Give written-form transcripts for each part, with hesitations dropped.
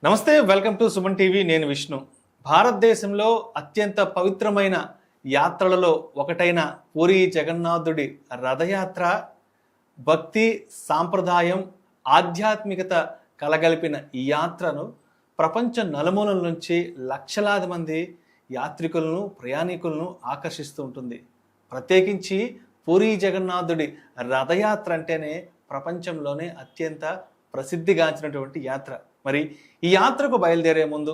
నమస్తే, welcome to Suman TV. నేను విష్ణు. భారతదేశంలో అత్యంత పవిత్రమైన యాత్రలలో ఒకటైన పూరి జగన్నాథుడి రథయాత్ర భక్తి, సాంప్రదాయం, ఆధ్యాత్మికత కలగలిపిన ఈ యాత్రను ప్రపంచ నలుమూలల నుంచి లక్షలాది మంది యాత్రికులను, ప్రయాణికులను ఆకర్షిస్తూ ఉంటుంది. ప్రత్యేకించి పూరి జగన్నాథుడి రథయాత్ర అంటేనే ప్రపంచంలోనే అత్యంత ప్రసిద్ధిగాంచినటువంటి యాత్ర. మరి ఈ యాత్రకు బయలుదేరే ముందు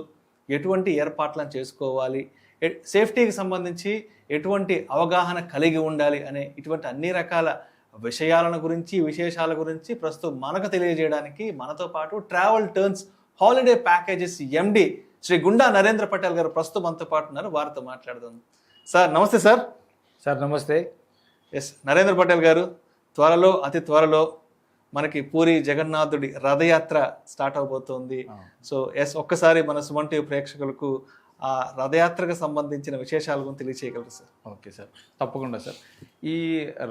ఎటువంటి ఏర్పాట్లను చేసుకోవాలి, సేఫ్టీకి సంబంధించి ఎటువంటి అవగాహన కలిగి ఉండాలి అనే ఇటువంటి అన్ని రకాల విషయాలను గురించి, విశేషాల గురించి ప్రస్తుతం మనకు తెలియజేయడానికి మనతో పాటు ట్రావెల్ టర్న్స్ హాలిడే ప్యాకేజెస్ ఎండి శ్రీ గుండా నరేంద్ర పటేల్ గారు ప్రస్తుతం మనతో పాటు ఉన్నారు. వారితో మాట్లాడదాం. సార్ నమస్తే. సార్ నమస్తే. ఎస్, నరేంద్ర పటేల్ గారు, త్వరలో అతి త్వరలో మనకి పూరి జగన్నాథుడి రథయాత్ర స్టార్ట్ అవబోతోంది. సో ఎస్, ఒక్కసారి మన సుమన్ టీవీ ప్రేక్షకులకు ఆ రథయాత్రకు సంబంధించిన విశేషాల గురించి తెలియచేయగలరు సార్? ఓకే సార్, తప్పకుండా సార్. ఈ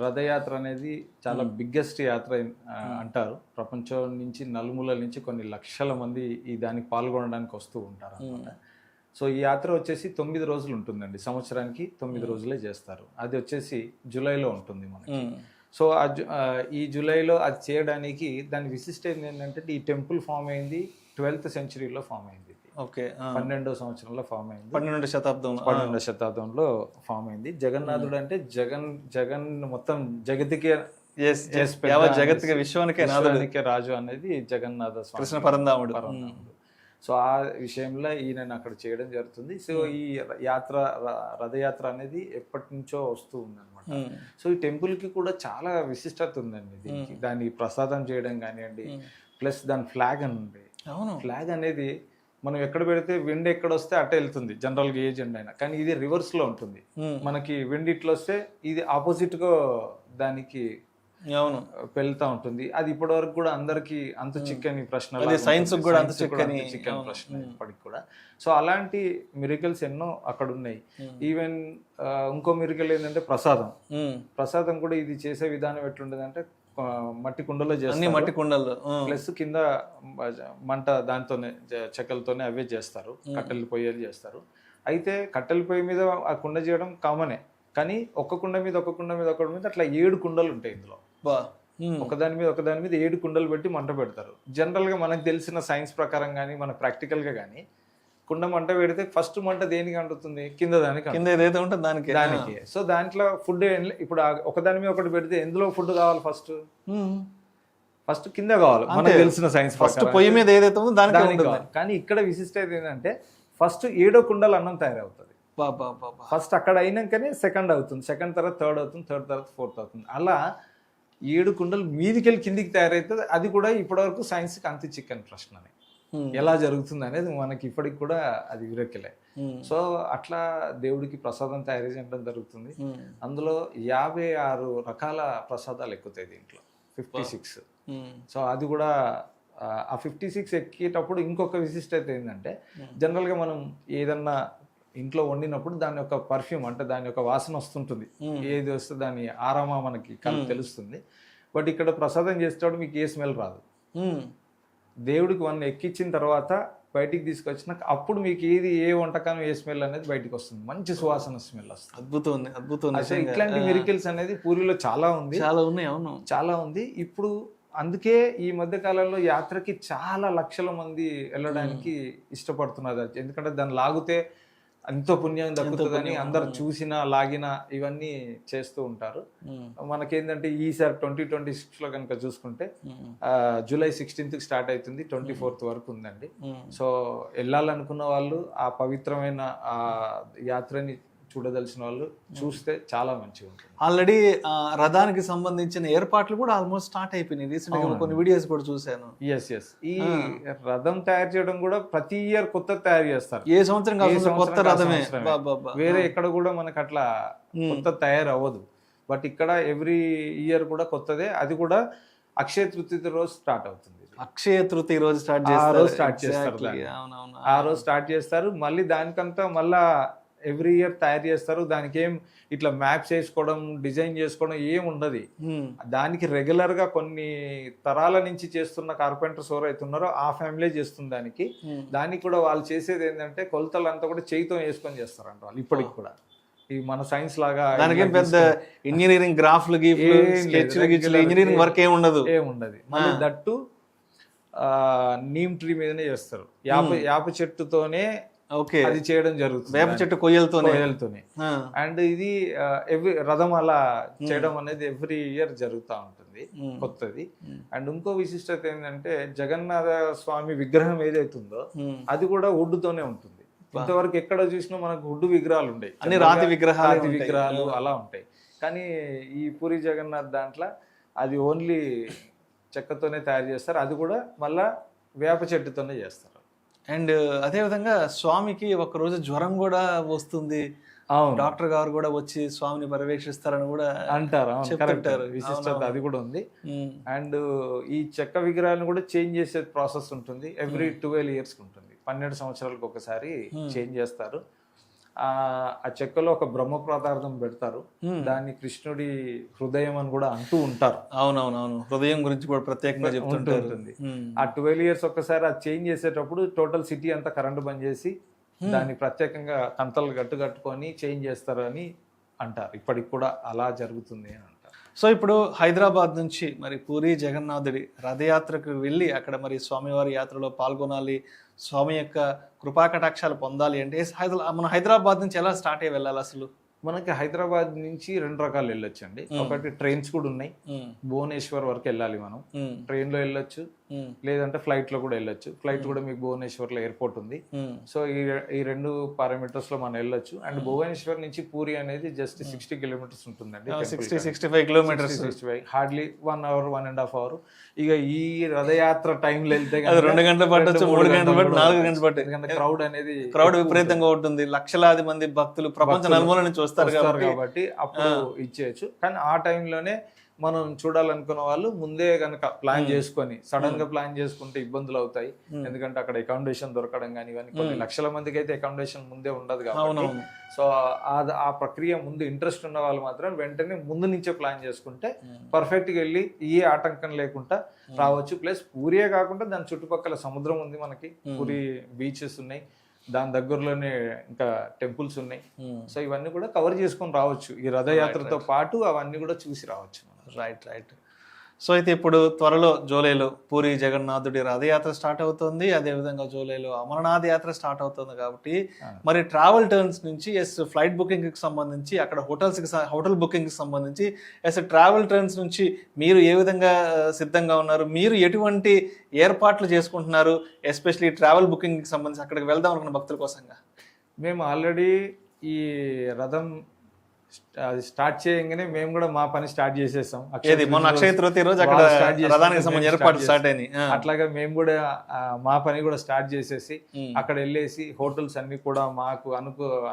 రథయాత్ర అనేది చాలా బిగ్గెస్ట్ యాత్ర అంటారు. ప్రపంచం నుంచి నలుమూలల నుంచి కొన్ని లక్షల మంది ఈ దానికి పాల్గొనడానికి వస్తూ ఉంటారు అన్నమాట. సో ఈ యాత్ర వచ్చేసి 9 రోజులు ఉంటుందండి. సంవత్సరానికి 9 రోజులే చేస్తారు. అది వచ్చేసి జూలైలో ఉంటుంది మనకి. సో ఈ జూలైలో అది చేయడానికి దాని విశిష్టత ఏంటంటే, ఈ టెంపుల్ ఫామ్ అయింది 12th centuryలో ఫామ్ అయింది. ఓకే, 12వ సంవత్సరంలో ఫామ్ అయింది. 12వ శతాబ్దంలో ఫామ్ అయింది. జగన్నాథుడు అంటే జగన్ మొత్తం జగతికే విశ్వానికే రాజు అనేది జగన్నాథ స్వామి, కృష్ణ పరంధాముడు. సో ఆ విషయంలో ఈయన అక్కడ చేయడం జరుగుతుంది. సో ఈ రథయాత్ర అనేది ఎప్పటి నుంచో వస్తూ ఉంది అనమాట. సో ఈ టెంపుల్ కి కూడా చాలా విశిష్టత ఉందండి. దీనికి దాన్ని ప్రసాదం చేయడం కానివ్వండి, ప్లస్ దాని ఫ్లాగ్ అని ఉంది. ఫ్లాగ్ అనేది మనం ఎక్కడ పెడితే విండ్ ఎక్కడ వస్తే అట్ట వెళ్తుంది జనరల్గా ఏ జెండా అయినా, కానీ ఇది రివర్స్ లో ఉంటుంది. మనకి విండ్ ఇట్లా వస్తే ఇది ఆపోజిట్ గా దానికి వెళ్తా ఉంటుంది. అది ఇప్పటి వరకు కూడా అందరికి అంత చిక్కని ప్రశ్న, సైన్స్ కూడా అంత చిక్కని ప్రశ్న ఇప్పటికి కూడా. సో అలాంటి మిరికల్స్ ఎన్నో అక్కడ ఉన్నాయి. ఈవెన్ ఇంకో మిరికల్ ఏంటంటే ప్రసాదం కూడా ఇది చేసే విధానం ఎట్లుంటది అంటే, మట్టి కుండలో చేస్తారు. మట్టి కుండలు ప్లస్ కింద మంట దాంతోనే చెక్కలతోనే అవే చేస్తారు. కట్టెల పొయ్యి చేస్తారు. అయితే కట్టెల పొయ్యి మీద ఆ కుండ చేయడం కామనే, కానీ ఒక్క కుండ మీద అట్లా 7 కుండలు ఉంటాయి ఇందులో. ఒకదాని మీద 7 కుండలు పెట్టి మంట పెడతారు. జనరల్ గా మనకు తెలిసిన సైన్స్ ప్రకారం కానీ, మన ప్రాక్టికల్ గా కానీ, కుండ మంట పెడితే ఫస్ట్ మంట దేనికి అంటుతుంది? కింద ఏదైతే ఉంటుంది దానికి. సో దాంట్లో ఫుడ్ ఇప్పుడు ఒకదాని మీద ఒకటి పెడితే ఎందులో ఫుడ్ కావాలి? ఫస్ట్ కింద కావాలి, మనకు తెలిసిన సైన్స్ ఫస్ట్ పొయ్యి మీద ఏదైతే ఉందో దానికి. కానీ ఇక్కడ విశిష్టత ఏంటంటే, ఫస్ట్ 7వ కుండలు అన్నం తయారవుతుంది. ఫస్ట్ అక్కడ అయినాకనే సెకండ్ అవుతుంది, సెకండ్ తర్వాత థర్డ్ అవుతుంది, థర్డ్ తర్వాత ఫోర్త్ అవుతుంది. అలా 7 కుండలు మీదికెళ్ళి కిందికి తయారవుతుంది. అది కూడా ఇప్పటివరకు సైన్స్కి అంత చిక్కని ప్రశ్ననే, ఎలా జరుగుతుంది అనేది మనకి ఇప్పటికి కూడా అది విరక్కిలే. సో అట్లా దేవుడికి ప్రసాదం తయారు చేయడం జరుగుతుంది. అందులో 56 రకాల ప్రసాదాలు ఎక్కుతాయి దీంట్లో, 56. సో అది కూడా ఆ 56 ఎక్కేటప్పుడు ఇంకొక విశిష్టత ఏంటంటే, జనరల్గా మనం ఏదన్నా ఇంట్లో వండినప్పుడు దాని యొక్క పర్ఫ్యూమ్ అంటే దాని యొక్క వాసన వస్తుంటుంది. ఏది వస్తే దాని ఆరామా మనకి తెలుస్తుంది. బట్ ఇక్కడ ప్రసాదం చేసేటప్పుడు మీకు ఏ స్మెల్ రాదు. దేవుడికి ఎక్కించిన తర్వాత బయటికి తీసుకొచ్చినాక అప్పుడు మీకు ఏ వంటకాలం ఏ స్మెల్ అనేది బయటకు వస్తుంది. మంచి సువాసన స్మెల్ వస్తుంది. అద్భుతం. ఇట్లాంటి మిరికల్స్ అనేది పూరిలో చాలా ఉన్నాయి. అవును, చాలా ఉంది. ఇప్పుడు అందుకే ఈ మధ్య కాలంలో యాత్రకి చాలా లక్షల మంది వెళ్ళడానికి ఇష్టపడుతున్నారు. ఎందుకంటే దాన్ని లాగితే ఎంతో పుణ్యం దక్కుతుందని అందరు చూసినా లాగినా ఇవన్నీ చేస్తూ ఉంటారు. మనకేంటంటే ఈసారి 2026లో కనుక చూసుకుంటే జూలై 16th స్టార్ట్ అవుతుంది, 24th వరకు ఉందండి. సో వెళ్ళాలనుకున్న వాళ్ళు ఆ పవిత్రమైన ఆ యాత్రని చూడదలిసిన వాళ్ళు చూస్తే చాలా మంచిగా ఉంటుంది. ఆల్రెడీ రథానికి సంబంధించిన ఏర్పాట్లు కూడా ఆల్మోస్ట్ స్టార్ట్ అయిపోయినాయి. రీసెంట్ గా కొన్ని వీడియోస్ కూడా చూసాను. ఎస్ ఈ రథం తయారు చేయడం కూడా ప్రతి ఇయర్ కొత్త తయారు చేస్తారు. ఏ సంవత్సరం కొత్త రథమే, వేరే ఎక్కడ కూడా మనకు అట్లా కొత్త తయారు అవ్వదు. బట్ ఇక్కడ ఎవ్రీ ఇయర్ కూడా కొత్తదే. అది కూడా అక్షయ తృతీయ రోజు స్టార్ట్ అవుతుంది. అక్షయ తృతీయ రోజు స్టార్ట్ చేస్తారు. ఆ రోజు స్టార్ట్ చేస్తారు. మళ్ళీ దానికంతా మళ్ళా ఎవ్రీ ఇయర్ తయారు చేస్తారు. దానికి ఏం ఇట్లా మ్యాప్స్ వేసుకోవడం, డిజైన్ చేసుకోవడం ఏం ఉండదు. దానికి రెగ్యులర్ గా కొన్ని తరాల నుంచి చేస్తున్న కార్పెంటర్స్ ఎవరైతే ఉన్నారో ఆ ఫ్యామిలీ చేస్తుంది. దానికి కూడా వాళ్ళు చేసేది ఏంటంటే కొలతలు అంతా కూడా చేయితో వేసుకొని చేస్తారంట వాళ్ళు ఇప్పటికి కూడా. ఈ మన సైన్స్ లాగా దానికి పెద్ద ఇంజనీరింగ్ గ్రాఫ్లు ఇంజనీరింగ్ వర్క్ ఏముండదు. మళ్ళీ దట్టు నీమ్ ట్రీ మీదనే చేస్తారు. యాప చెట్టుతోనే అది చేయడం జరుగుతుంది. వేప చెట్టు కొయ్యలతోనే. అండ్ ఇది రథం అలా చేయడం అనేది ఎవ్రీ ఇయర్ జరుగుతూ ఉంటుంది కొత్తది. అండ్ ఇంకో విశిష్టత ఏంటంటే జగన్నాథ స్వామి విగ్రహం ఏదైతుందో అది కూడా వుడ్ తోనే ఉంటుంది. ఇంతవరకు ఎక్కడ చూసినా మనకు వుడ్ విగ్రహాలు ఉంటాయి, అన్ని రాతి విగ్రహాలు అలా ఉంటాయి. కానీ ఈ పూరి జగన్నాథ్ దాంట్లో అది ఓన్లీ చెక్కతోనే తయారు చేస్తారు. అది కూడా మళ్ళా వేప చెట్టుతోనే చేస్తారు. అండ్ అదేవిధంగా స్వామికి ఒక రోజు జ్వరం కూడా వస్తుంది, డాక్టర్ గారు కూడా వచ్చి స్వామిని పర్యవేక్షిస్తారని కూడా అంటారు. విశిష్టత అది కూడా ఉంది. అండ్ ఈ చెక్క విగ్రహాలను కూడా చేంజ్ చేసే ప్రాసెస్ ఉంటుంది. ఎవ్రీ 12 years ఉంటుంది. 12 సంవత్సరాలకు ఒకసారి చేంజ్ చేస్తారు. ఆ చెక్కలో ఒక బ్రహ్మ పదార్థం పెడతారు. దాన్ని కృష్ణుడి హృదయం అని కూడా అంటూ ఉంటారు. అవునవునవును, హృదయం గురించి కూడా ప్రత్యేకంగా చెప్తుంటుంది. ఆ 12 years ఒక్కసారి అది చేంజ్ చేసేటప్పుడు టోటల్ సిటీ అంతా కరెంట్ బంద్ చేసి దాన్ని ప్రత్యేకంగా కంతలు కట్టుకొని చేంజ్ చేస్తారు అని అంటారు. ఇప్పటికి కూడా అలా జరుగుతుంది అని అంటారు. సో ఇప్పుడు హైదరాబాద్ నుంచి మరి పూరి జగన్నాథుడి రథయాత్రకు వెళ్ళి అక్కడ మరి స్వామివారి యాత్రలో పాల్గొనాలి, స్వామి యొక్క కృపాకటాక్షాలు పొందాలి అంటే మన హైదరాబాద్ నుంచి ఎలా స్టార్ట్ అయ్యి వెళ్ళాలి? అసలు మనకి హైదరాబాద్ నుంచి 2 రకాలు వెళ్ళొచ్చండి. ఒకటి ట్రైన్స్ కూడా ఉన్నాయి. భువనేశ్వర్ వరకు వెళ్ళాలి మనం, ట్రైన్ లో వెళ్ళొచ్చు, లేదంటే ఫ్లైట్ లో కూడా వెళ్ళొచ్చు. ఫ్లైట్ కూడా మీకు భువనేశ్వర్ లో ఎయిర్పోర్ట్ ఉంది. సో ఈ 2 పారామీటర్స్ లో మనం వెళ్ళొచ్చు. అండ్ భువనేశ్వర్ నుంచి పూరి అనేది జస్ట్ 60 kilometers ఉంటుందండి. 65 kilometers, హార్డ్లీ 1 hour 1.5 hours. ఇక ఈ రథయాత్ర టైంలో వెళ్తే 2 గంటలు పట్టొచ్చు, 3 గంటలు పట్టు, 4 గంటలు పట్టు. ఎందుకంటే క్రౌడ్ విపరీతంగా ఉంటుంది. లక్షలాది మంది భక్తులు ప్రపంచ నలుమూల నుంచి వస్తారు కాబట్టి అప్పుడు ఇచ్చేయచ్చు. కానీ ఆ టైంలోనే మనం చూడాలనుకున్న వాళ్ళు ముందే కనుక ప్లాన్ చేసుకొని, సడన్ గా ప్లాన్ చేసుకుంటే ఇబ్బందులు అవుతాయి. ఎందుకంటే అక్కడ అకామిడేషన్ దొరకడం కానీ ఇవన్నీ కొన్ని లక్షల మందికి అయితే అకామిడేషన్ ముందే ఉండదు కాబట్టి. సో ఆ ప్రక్రియ ముందు ఇంట్రెస్ట్ ఉన్న వాళ్ళు మాత్రం వెంటనే ముందు నుంచే ప్లాన్ చేసుకుంటే పర్ఫెక్ట్ గా వెళ్ళి ఏ ఆటంకం లేకుండా రావచ్చు. ప్లస్ పూరియే కాకుండా దాని చుట్టుపక్కల సముద్రం ఉంది, మనకి పూరి బీచెస్ ఉన్నాయి, దాని దగ్గరలోనే ఇంకా టెంపుల్స్ ఉన్నాయి. సో ఇవన్నీ కూడా కవర్ చేసుకొని రావచ్చు. ఈ రథయాత్రతో పాటు అవన్నీ కూడా చూసి రావచ్చు. రైట్. సో అయితే ఇప్పుడు త్వరలో జూలైలో పూరి జగన్నాథుడి రథయాత్ర స్టార్ట్ అవుతుంది, అదేవిధంగా జూలైలో అమరనాథ యాత్ర స్టార్ట్ అవుతుంది. కాబట్టి మరి ట్రావెల్ టర్న్స్ నుంచి ఫ్లైట్ బుకింగ్కి సంబంధించి, అక్కడ హోటల్ బుకింగ్కి సంబంధించి ట్రావెల్ టర్న్స్ నుంచి మీరు ఏ విధంగా సిద్ధంగా ఉన్నారు, మీరు ఎటువంటి ఏర్పాట్లు చేసుకుంటున్నారు, ఎస్పెషల్లీ ట్రావెల్ బుకింగ్కి సంబంధించి అక్కడికి వెళ్దాం అనుకున్న భక్తుల కోసంగా? మేము ఆల్రెడీ ఈ రథం అది స్టార్ట్ చేయగానే మేము కూడా మా పని స్టార్ట్ చేసేసాం. అక్షయ తృతీయ రోజు అక్కడ రథానికి సంబంధించి ఏర్పాట్లు స్టార్ట్ అయినాయి. అట్లాగా మేము కూడా మా పని కూడా స్టార్ట్ చేసేసి అక్కడ వెళ్ళేసి హోటల్స్ అన్ని కూడా మాకు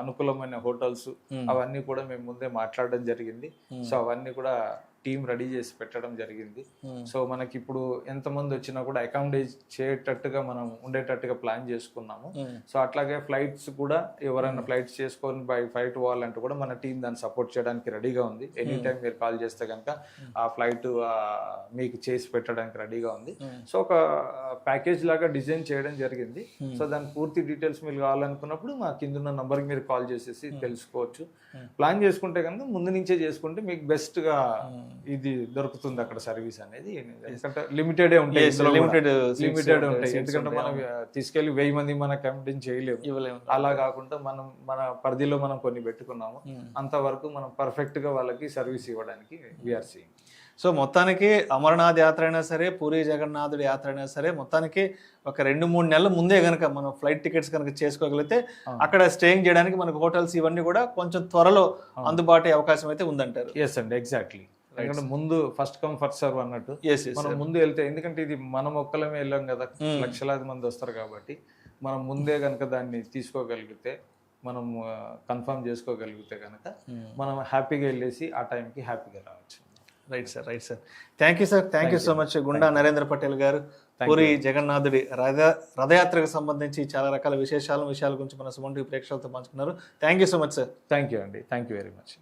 అనుకూలమైన హోటల్స్ అవన్నీ కూడా మేము ముందే మాట్లాడడం జరిగింది. సో అవన్నీ కూడా టీం రెడీ చేసి పెట్టడం జరిగింది. సో మనకి ఇప్పుడు ఎంతమంది వచ్చినా కూడా అకామిడేట్ చేయటట్టుగా మనం ఉండేటట్టుగా ప్లాన్ చేసుకున్నాము. సో అట్లాగే ఫ్లైట్స్ కూడా ఎవరైనా ఫ్లైట్స్ చేసుకొని బై ఫ్లైట్ పోవాలంటే కూడా మన టీం దాన్ని సపోర్ట్ చేయడానికి రెడీగా ఉంది. ఎనీ టైం మీరు కాల్ చేస్తే కనుక ఆ ఫ్లైట్ మీకు చేసి పెట్టడానికి రెడీగా ఉంది. సో ఒక ప్యాకేజ్ లాగా డిజైన్ చేయడం జరిగింది. సో దాని పూర్తి డీటెయిల్స్ మీరు కావాలనుకున్నప్పుడు మా కింద ఉన్న నంబర్కి మీరు కాల్ చేసేసి తెలుసుకోవచ్చు. ప్లాన్ చేసుకుంటే కనుక ముందు నుంచే చేసుకుంటే మీకు బెస్ట్ గా ఇది దొరుకుతుంది అక్కడ సర్వీస్ అనేది. ఎందుకంటే లిమిటెడ్ ఉంటాయి. ఎందుకంటే మనం తీసుకెళ్లి 1000 మంది మన క్యాంపెయిన్ చేయలేము. అలా కాకుండా మనం మన పరిధిలో మనం కొన్ని పెట్టుకున్నాము. అంతవరకు మనం పర్ఫెక్ట్ గా వాళ్ళకి సర్వీస్ ఇవ్వడానికి వీఆర్ సీయింగ్. సో మొత్తానికి అమరనాథ్ యాత్ర అయినా సరే, పూరి జగన్నాథుడి యాత్ర అయినా సరే, మొత్తానికి ఒక 2-3 నెలల ముందే కనుక మనం ఫ్లైట్ టికెట్స్ కనుక చేసుకోగలిగితే అక్కడ స్టేయింగ్ చేయడానికి మనకు హోటల్స్ ఇవన్నీ కూడా కొంచెం త్వరలో అందుబాటు అవకాశం అయితే ఉందంటారు. ఎస్ అండి, ఎగ్జాక్ట్లీ. ఎందుకంటే ముందు ఫస్ట్ కమ్ ఫస్ట్ సర్వ్ అన్నట్టు మనం ముందు వెళ్తే, ఎందుకంటే ఇది మనం ఒక్కలమే వెళ్ళాం కదా, లక్షలాది మంది వస్తారు కాబట్టి మనం ముందే కనుక దాన్ని తీసుకోగలిగితే, మనం కన్ఫర్మ్ చేసుకోగలిగితే కనుక మనం హ్యాపీగా వెళ్ళేసి ఆ టైంకి హ్యాపీగా రావచ్చు. Right sir, right sir. Thank you sir, thank you so much. గుండా నరేంద్ర పటేల్ గారు పూరి జగన్నాథుడి రథయాత్రకు సంబంధించి చాలా రకాల విశేషాల గురించి మన సుమన్ టీవీ ప్రేక్షకులతో పంచుకున్నారు. Thank you so much sir. Thank you అండి, థ్యాంక్ యూ వెరీ మచ్.